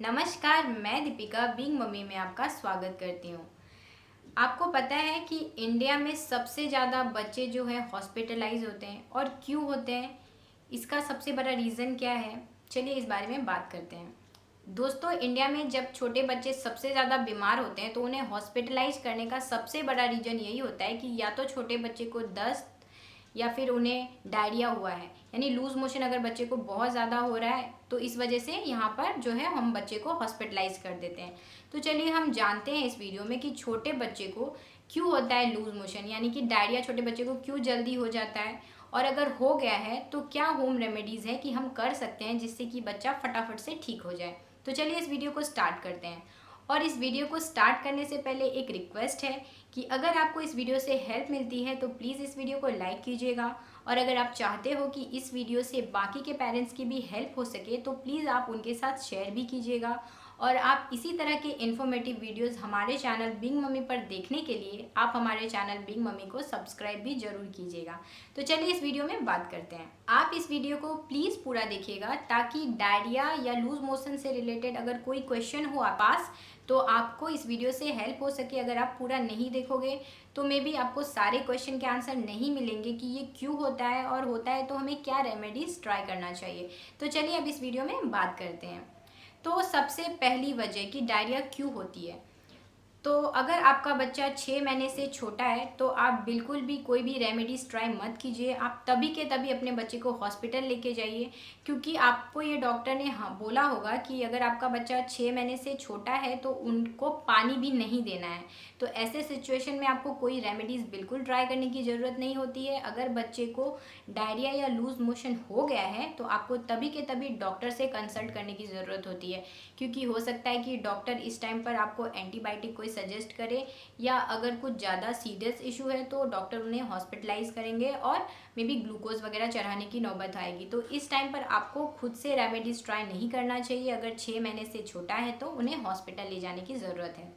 नमस्कार, मैं Deepika being mummy में आपका स्वागत करती हूँ। आपको पता है कि इंडिया में सबसे ज़्यादा बच्चे जो है हॉस्पिटलाइज होते हैं और क्यों होते हैं, इसका सबसे बड़ा रीज़न क्या है? चलिए इस बारे में बात करते हैं। दोस्तों, इंडिया में जब छोटे बच्चे सबसे ज़्यादा बीमार होते हैं तो उन्हें हॉस्पिटलाइज करने का सबसे बड़ा रीज़न यही होता है कि या तो छोटे बच्चे को दस्त या फिर उन्हें डायरिया हुआ है, यानी लूज मोशन अगर बच्चे को बहुत ज़्यादा हो रहा है तो इस वजह से यहाँ पर जो है हम बच्चे को हॉस्पिटलाइज कर देते हैं। तो चलिए हम जानते हैं इस वीडियो में कि छोटे बच्चे को क्यों होता है लूज मोशन, यानी कि डायरिया छोटे बच्चे को क्यों जल्दी हो जाता है, और अगर हो गया है तो क्या होम रेमेडीज़ है कि हम कर सकते हैं जिससे कि बच्चा फटाफट से ठीक हो जाए। तो चलिए इस वीडियो को स्टार्ट करते हैं। और इस वीडियो को स्टार्ट करने से पहले एक रिक्वेस्ट है कि अगर आपको इस वीडियो से हेल्प मिलती है तो प्लीज़ इस वीडियो को लाइक कीजिएगा, और अगर आप चाहते हो कि इस वीडियो से बाकी के पेरेंट्स की भी हेल्प हो सके तो प्लीज़ आप उनके साथ शेयर भी कीजिएगा। और आप इसी तरह के इन्फॉर्मेटिव वीडियोस हमारे चैनल बीइंग मम्मी पर देखने के लिए आप हमारे चैनल बीइंग मम्मी को सब्सक्राइब भी जरूर कीजिएगा। तो चलिए इस वीडियो में बात करते हैं। आप इस वीडियो को प्लीज़ पूरा देखिएगा ताकि डायरिया या लूज मोशन से रिलेटेड अगर कोई क्वेश्चन हो आप पास तो आपको इस वीडियो से हेल्प हो सके। अगर आप पूरा नहीं देखोगे तो मे बी आपको सारे क्वेश्चन के आंसर नहीं मिलेंगे कि ये क्यों होता है, और होता है तो हमें क्या रेमेडीज ट्राई करना चाहिए। तो चलिए अब इस वीडियो में बात करते हैं। तो सबसे पहली वजह कि डायरिया क्यों होती है, तो अगर आपका बच्चा 6 महीने से छोटा है तो आप बिल्कुल भी कोई भी रेमेडीज ट्राई मत कीजिए। आप तभी के तभी अपने बच्चे को हॉस्पिटल लेके जाइए, क्योंकि आपको ये डॉक्टर ने हाँ बोला होगा कि अगर आपका बच्चा 6 महीने से छोटा है तो उनको पानी भी नहीं देना है। तो ऐसे सिचुएशन में आपको कोई रेमेडीज़ बिल्कुल ट्राई करने की ज़रूरत नहीं होती है। अगर बच्चे को डायरिया या लूज मोशन हो गया है तो आपको तभी के तभी डॉक्टर से कंसल्ट करने की ज़रूरत होती है, क्योंकि हो सकता है कि डॉक्टर इस टाइम पर आपको एंटीबायोटिक कोई सजेस्ट करे, या अगर कुछ ज़्यादा सीरियस इशू है तो डॉक्टर उन्हें हॉस्पिटलाइज करेंगे और मे बी ग्लूकोज वगैरह चढ़ाने की नौबत आएगी। तो इस टाइम पर आपको खुद से रेमेडीज ट्राई नहीं करना चाहिए। अगर 6 महीने से छोटा है तो उन्हें हॉस्पिटल ले जाने की ज़रूरत है।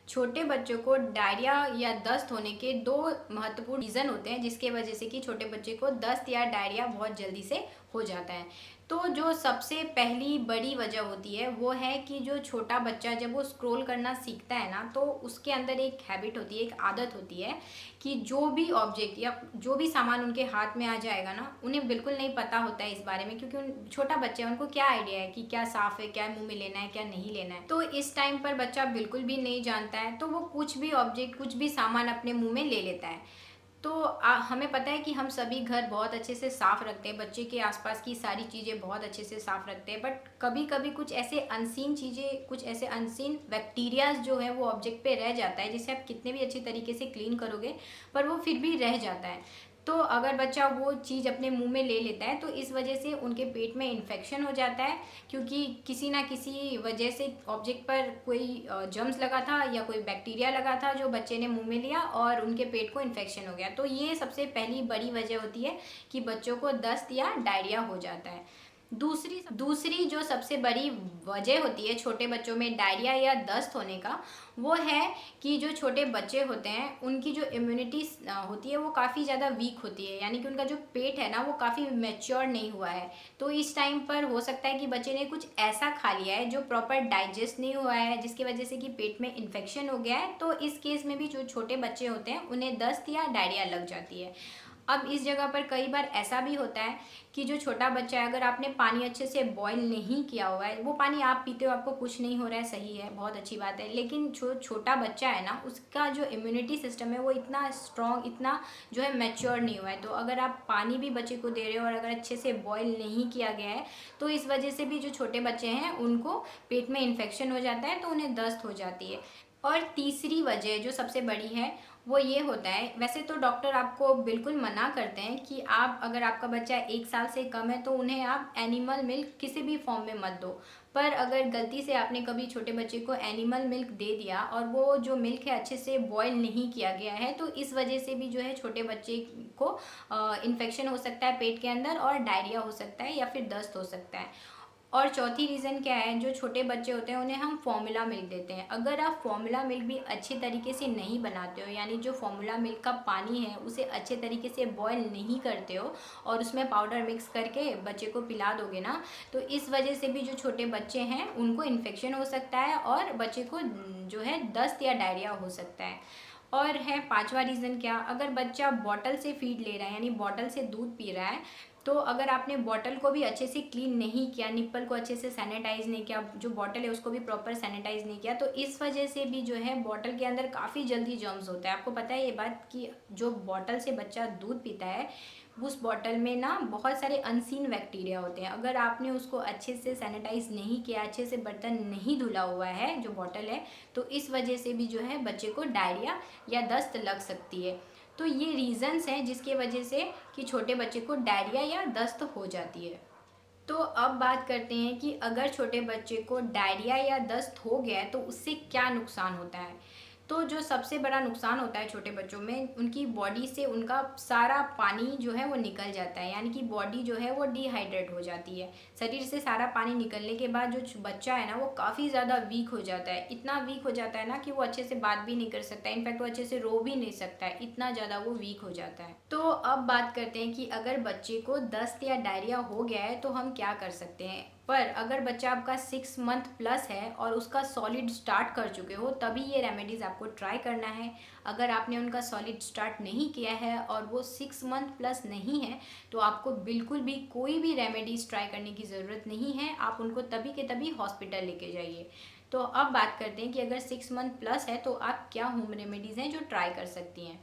छोटे बच्चों को डायरिया या दस्त होने के दो महत्वपूर्ण रीज़न होते हैं जिसके वजह से कि छोटे बच्चे को दस्त या डायरिया बहुत जल्दी से हो जाता है। तो जो सबसे पहली बड़ी वजह होती है वो है कि जो छोटा बच्चा जब वो स्क्रॉल करना सीखता है ना, तो उसके अंदर एक हैबिट होती है, एक आदत होती है कि जो भी ऑब्जेक्ट या जो भी सामान उनके हाथ में आ जाएगा ना, उन्हें बिल्कुल नहीं पता होता है इस बारे में, क्योंकि छोटा बच्चा है, उनको क्या आइडिया है कि क्या साफ़ है, क्या मुंह में लेना है, क्या नहीं लेना है। तो इस टाइम पर बच्चा बिल्कुल भी नहीं जानता है तो वो कुछ भी ऑब्जेक्ट, कुछ भी सामान अपने मुंह में ले लेता है। तो हमें पता है कि हम सभी घर बहुत अच्छे से साफ़ रखते हैं, बच्चे के आसपास की सारी चीज़ें बहुत अच्छे से साफ़ रखते हैं, बट कभी कभी कुछ ऐसे अनसीन चीज़ें, कुछ ऐसे अनसीन बैक्टीरियाज जो है वो ऑब्जेक्ट पे रह जाता है, जिसे आप कितने भी अच्छी तरीके से क्लीन करोगे पर वो फिर भी रह जाता है। तो अगर बच्चा वो चीज़ अपने मुंह में ले लेता है तो इस वजह से उनके पेट में इन्फेक्शन हो जाता है, क्योंकि किसी ना किसी वजह से ऑब्जेक्ट पर कोई जर्म्स लगा था या कोई बैक्टीरिया लगा था जो बच्चे ने मुंह में लिया और उनके पेट को इन्फेक्शन हो गया। तो ये सबसे पहली बड़ी वजह होती है कि बच्चों को दस्त या डायरिया हो जाता है। दूसरी दूसरी जो सबसे बड़ी वजह होती है छोटे बच्चों में डायरिया या दस्त होने का, वो है कि जो छोटे बच्चे होते हैं उनकी जो इम्यूनिटी होती है वो काफ़ी ज़्यादा वीक होती है, यानी कि उनका जो पेट है ना वो काफ़ी मैच्योर नहीं हुआ है। तो इस टाइम पर हो सकता है कि बच्चे ने कुछ ऐसा खा लिया है जो प्रॉपर डाइजेस्ट नहीं हुआ है, जिसकी वजह से कि पेट में इन्फेक्शन हो गया है। तो इस केस में भी जो छोटे बच्चे होते हैं उन्हें दस्त या डायरिया लग जाती है। अब इस जगह पर कई बार ऐसा भी होता है कि जो छोटा बच्चा है, अगर आपने पानी अच्छे से बॉईल नहीं किया हुआ है, वो पानी आप पीते हो, आपको कुछ नहीं हो रहा है, सही है, बहुत अच्छी बात है, लेकिन जो छोटा बच्चा है ना उसका जो इम्यूनिटी सिस्टम है वो इतना स्ट्रॉन्ग, इतना जो है मैच्योर नहीं हुआ है। तो अगर आप पानी भी बच्चे को दे रहे हो और अगर अच्छे से बॉईल नहीं किया गया है तो इस वजह से भी जो छोटे बच्चे हैं उनको पेट में इन्फेक्शन हो जाता है, तो उन्हें दस्त हो जाती है। और तीसरी वजह जो सबसे बड़ी है वो ये होता है, वैसे तो डॉक्टर आपको बिल्कुल मना करते हैं कि आप अगर आपका बच्चा 1 साल से कम है तो उन्हें आप एनिमल मिल्क किसी भी फॉर्म में मत दो। पर अगर गलती से आपने कभी छोटे बच्चे को एनिमल मिल्क दे दिया और वो जो मिल्क है अच्छे से बॉईल नहीं किया गया है, तो इस वजह से भी जो है छोटे बच्चे को इन्फेक्शन हो सकता है पेट के अंदर और डायरिया हो सकता है या फिर दस्त हो सकता है। और चौथी रीज़न क्या है, जो छोटे बच्चे होते हैं उन्हें हम फॉर्मूला मिल्क देते हैं। अगर आप फॉर्मूला मिल्क भी अच्छे तरीके से नहीं बनाते हो, यानी जो फॉर्मूला मिल्क का पानी है उसे अच्छे तरीके से बॉयल नहीं करते हो और उसमें पाउडर मिक्स करके बच्चे को पिला दोगे ना, तो इस वजह से भी जो छोटे बच्चे हैं उनको इन्फेक्शन हो सकता है और बच्चे को जो है दस्त या डायरिया हो सकता है। और है पांचवा रीज़न क्या, अगर बच्चा बॉटल से फीड ले रहा है यानी बॉटल से दूध पी रहा है, तो अगर आपने बॉटल को भी अच्छे से क्लीन नहीं किया, निप्पल को अच्छे से सैनिटाइज नहीं किया, जो बॉटल है उसको भी प्रॉपर सैनिटाइज नहीं किया, तो इस वजह से भी जो है बॉटल के अंदर काफ़ी जल्दी जर्म्स होता है। आपको पता है ये बात कि जो बॉटल से बच्चा दूध पीता है उस बॉटल में ना बहुत सारे अनसीन बैक्टीरिया होते हैं। अगर आपने उसको अच्छे से सैनिटाइज नहीं किया, अच्छे से बर्तन नहीं धुला हुआ है जो बॉटल है, तो इस वजह से भी जो है बच्चे को डायरिया या दस्त लग सकती है। तो ये रीज़न्स हैं जिसकी वजह से कि छोटे बच्चे को डायरिया या दस्त हो जाती है। तो अब बात करते हैं कि अगर छोटे बच्चे को डायरिया या दस्त हो गया है तो उससे क्या नुकसान होता है। तो जो सबसे बड़ा नुकसान होता है छोटे बच्चों में, उनकी बॉडी से उनका सारा पानी जो है वो निकल जाता है, यानी कि बॉडी जो है वो डिहाइड्रेट हो जाती है। शरीर से सारा पानी निकलने के बाद जो बच्चा है ना वो काफ़ी ज़्यादा वीक हो जाता है। इतना वीक हो जाता है ना कि वो अच्छे से बात भी नहीं कर सकता है, इनफैक्ट वो अच्छे से रो भी नहीं सकता है, इतना ज़्यादा वो वीक हो जाता है। तो अब बात करते हैं कि अगर बच्चे को दस्त या डायरिया हो गया है तो हम क्या कर सकते हैं। पर अगर बच्चा आपका 6 मंथ प्लस है और उसका सॉलिड स्टार्ट कर चुके हो तभी ये रेमेडीज़ आपको ट्राई करना है। अगर आपने उनका सॉलिड स्टार्ट नहीं किया है और वो 6 मंथ प्लस नहीं है तो आपको बिल्कुल भी कोई भी रेमेडीज़ ट्राई करने की ज़रूरत नहीं है। आप उनको तभी के तभी हॉस्पिटल लेके जाइए। तो अब बात करते हैं कि अगर 6 मंथ प्लस है तो आप क्या होम रेमेडीज़ हैं जो ट्राई कर सकती हैं।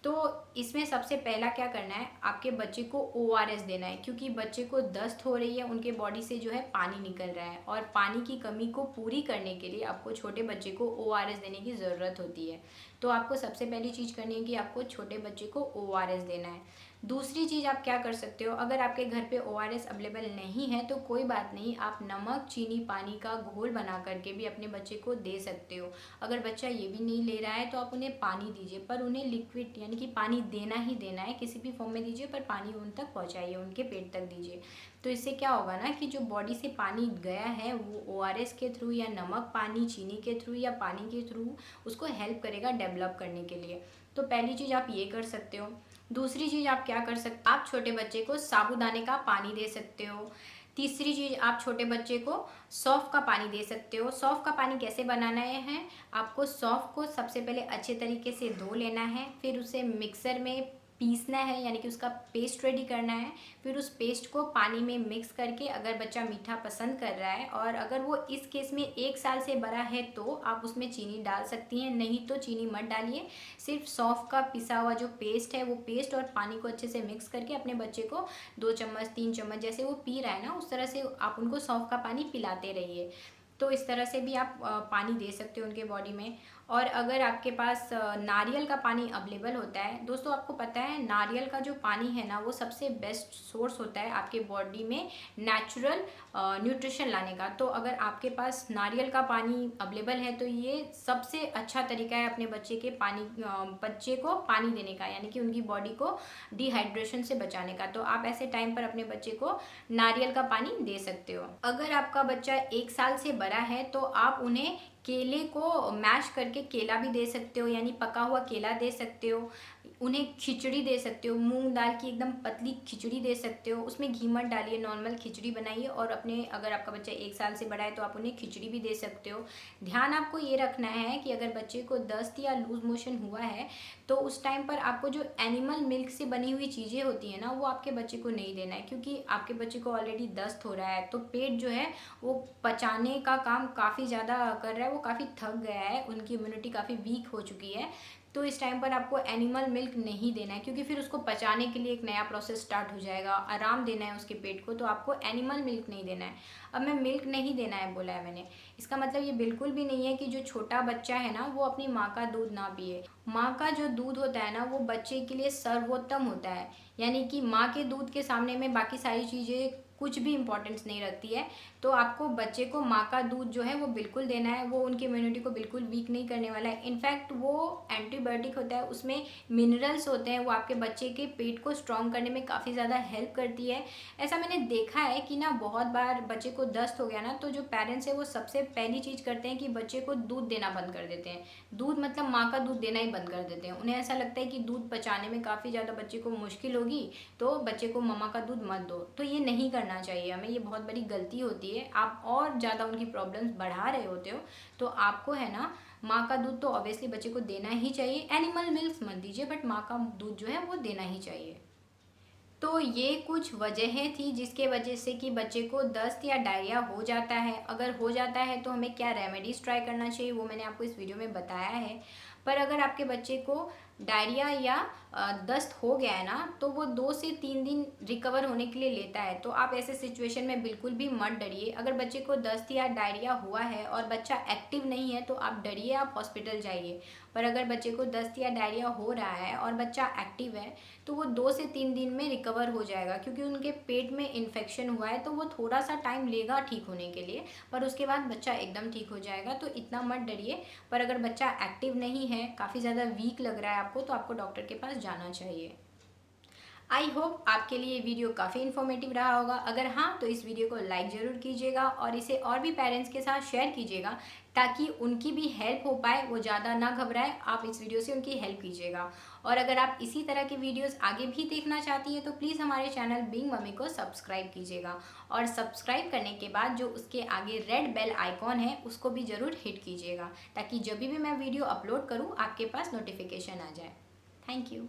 तो इसमें सबसे पहला क्या करना है, आपके बच्चे को ORS देना है, क्योंकि बच्चे को दस्त हो रही है, उनके बॉडी से जो है पानी निकल रहा है और पानी की कमी को पूरी करने के लिए आपको छोटे बच्चे को ORS देने की ज़रूरत होती है। तो आपको सबसे पहली चीज़ करनी है कि आपको छोटे बच्चे को ORS देना है। दूसरी चीज़ आप क्या कर सकते हो, अगर आपके घर पे ORS अवेलेबल नहीं है तो कोई बात नहीं, आप नमक चीनी पानी का घोल बना करके भी अपने बच्चे को दे सकते हो। अगर बच्चा ये भी नहीं ले रहा है तो आप उन्हें पानी दीजिए, पर उन्हें लिक्विड यानी कि पानी देना ही देना है, किसी भी फॉर्म में दीजिए पर पानी उन तक पहुँचाइए, उनके पेट तक दीजिए। तो इससे क्या होगा ना कि जो बॉडी से पानी गया है वो ORS के थ्रू या नमक पानी चीनी के थ्रू या पानी के थ्रू उसको हेल्प करेगा डेवलप करने के लिए। तो पहली चीज़ आप ये कर सकते हो। दूसरी चीज़ आप क्या कर सकते, आप छोटे बच्चे को साबूदाने का पानी दे सकते हो। तीसरी चीज़, आप छोटे बच्चे को सौंफ का पानी दे सकते हो। सौंफ का पानी कैसे बनाना है, आपको सौंफ को सबसे पहले अच्छे तरीके से धो लेना है, फिर उसे मिक्सर में पीसना है यानी कि उसका पेस्ट रेडी करना है। फिर उस पेस्ट को पानी में मिक्स करके, अगर बच्चा मीठा पसंद कर रहा है और अगर वो इस केस में 1 साल से बड़ा है तो आप उसमें चीनी डाल सकती हैं, नहीं तो चीनी मत डालिए। सिर्फ सौंफ का पिसा हुआ जो पेस्ट है वो पेस्ट और पानी को अच्छे से मिक्स करके अपने बच्चे को 2 चम्मच 3 चम्मच जैसे वो पी रहा है ना उस तरह से आप उनको सौंफ का पानी पिलाते रहिए। तो इस तरह से भी आप पानी दे सकते हो उनके बॉडी में। और अगर आपके पास नारियल का पानी अवेलेबल होता है, दोस्तों आपको पता है नारियल का जो पानी है ना वो सबसे बेस्ट सोर्स होता है आपके बॉडी में नेचुरल न्यूट्रिशन लाने का। तो अगर आपके पास नारियल का पानी अवेलेबल है तो ये सबसे अच्छा तरीका है अपने बच्चे को पानी देने का, यानी कि उनकी बॉडी को डिहाइड्रेशन से बचाने का। तो आप ऐसे टाइम पर अपने बच्चे को नारियल का पानी दे सकते हो। अगर आपका बच्चा 1 साल से बड़ा है तो आप उन्हें केले को मैश करके केला भी दे सकते हो, यानी पका हुआ केला दे सकते हो। उन्हें खिचड़ी दे सकते हो, मूंग दाल की एकदम पतली खिचड़ी दे सकते हो, उसमें घी मत डालिए, नॉर्मल खिचड़ी बनाइए। और अपने अगर आपका बच्चा 1 साल से बड़ा है तो आप उन्हें खिचड़ी भी दे सकते हो। ध्यान आपको ये रखना है कि अगर बच्चे को दस्त या लूज मोशन हुआ है तो उस टाइम पर आपको जो एनिमल मिल्क से बनी हुई चीज़ें होती हैं ना वो आपके बच्चे को नहीं देना है, क्योंकि आपके बच्चे को ऑलरेडी दस्त हो रहा है तो पेट जो है वो पचाने का काम काफ़ी ज़्यादा कर रहा है, वो काफ़ी थक गया है, उनकी इम्यूनिटी काफ़ी वीक हो चुकी है। तो इस टाइम पर आपको एनिमल मिल्क नहीं देना है, क्योंकि फिर उसको पचाने के लिए एक नया प्रोसेस स्टार्ट हो जाएगा, आराम देना है उसके पेट को, तो आपको एनिमल मिल्क नहीं देना है। अब मैं मिल्क नहीं देना है बोला है मैंने, इसका मतलब ये बिल्कुल भी नहीं है कि जो छोटा बच्चा है ना वो अपनी माँ का दूध ना पिए। माँ का जो दूध होता है ना वो बच्चे के लिए सर्वोत्तम होता है, यानी कि माँ के दूध के सामने में बाकी सारी चीज़ें कुछ भी इम्पोर्टेंस नहीं रखती है। तो आपको बच्चे को माँ का दूध जो है वो बिल्कुल देना है, वो उनकी इम्यूनिटी को बिल्कुल वीक नहीं करने वाला है। इनफैक्ट वो एंटीबायोटिक होता है, उसमें मिनरल्स होते हैं, वो आपके बच्चे के पेट को स्ट्रॉन्ग करने में काफ़ी ज़्यादा हेल्प करती है। ऐसा मैंने देखा है कि ना बहुत बार बच्चे को दस्त हो गया ना, तो जो पेरेंट्स है वो सबसे पहली चीज़ करते हैं कि बच्चे को दूध देना बंद कर देते हैं। दूध मतलब माँ का दूध देना ही बंद कर देते हैं। उन्हें ऐसा लगता है कि दूध पचाने में काफ़ी ज़्यादा बच्चे को मुश्किल होगी, तो बच्चे को मम्मा का दूध मत दो। तो ये नहीं करना चाहिए हमें, ये बहुत बड़ी गलती होती है। आप और ज़्यादा उनकी प्रॉब्लम्स बढ़ा रहे होते हो। तो आपको है ना माँ का दूध तो ऑब्वियसली बच्चे को देना ही चाहिए। एनिमल मिल्क मत दीजिए, बट माँ का दूध जो है वो देना ही चाहिए। तो ये कुछ वजहें थी जिसके वजह से कि बच्चे को दस्त या डायरिया हो जाता है। अगर हो जाता है तो हमें क्या रेमेडीज़ ट्राई करना चाहिए, वो मैंने आपको इस वीडियो में बताया है। पर अगर आपके बच्चे को डायरिया या दस्त हो गया है ना, तो वो 2 से 3 दिन रिकवर होने के लिए लेता है। तो आप ऐसे सिचुएशन में बिल्कुल भी मत डरिए। अगर बच्चे को दस्त या डायरिया हुआ है और बच्चा एक्टिव नहीं है तो आप डरिए, आप हॉस्पिटल जाइए। पर अगर बच्चे को दस्त या डायरिया हो रहा है और बच्चा एक्टिव है, तो वो 2 से 3 दिन में रिकवर हो जाएगा, क्योंकि उनके पेट में इन्फेक्शन हुआ है। तो वो थोड़ा सा टाइम लेगा ठीक होने के लिए, पर उसके बाद बच्चा एकदम ठीक हो जाएगा। तो इतना मत डरिए। पर अगर बच्चा एक्टिव नहीं है, काफ़ी ज़्यादा वीक लग रहा है आपको, तो आपको डॉक्टर के पास जाना चाहिए। आई होप आपके लिए वीडियो काफ़ी इन्फॉर्मेटिव रहा होगा। अगर हाँ, तो इस वीडियो को लाइक ज़रूर कीजिएगा और इसे और भी पेरेंट्स के साथ शेयर कीजिएगा, ताकि उनकी भी हेल्प हो पाए, वो ज़्यादा ना घबराए। आप इस वीडियो से उनकी हेल्प कीजिएगा। और अगर आप इसी तरह के वीडियोस आगे भी देखना चाहती हैं, तो प्लीज़ हमारे चैनल बीइंग मम्मी को सब्सक्राइब कीजिएगा। और सब्सक्राइब करने के बाद जो उसके आगे रेड बेल आइकॉन है, उसको भी ज़रूर हिट कीजिएगा, ताकि जब भी मैं वीडियो अपलोड करूँ आपके पास नोटिफिकेशन आ जाए। Thank you.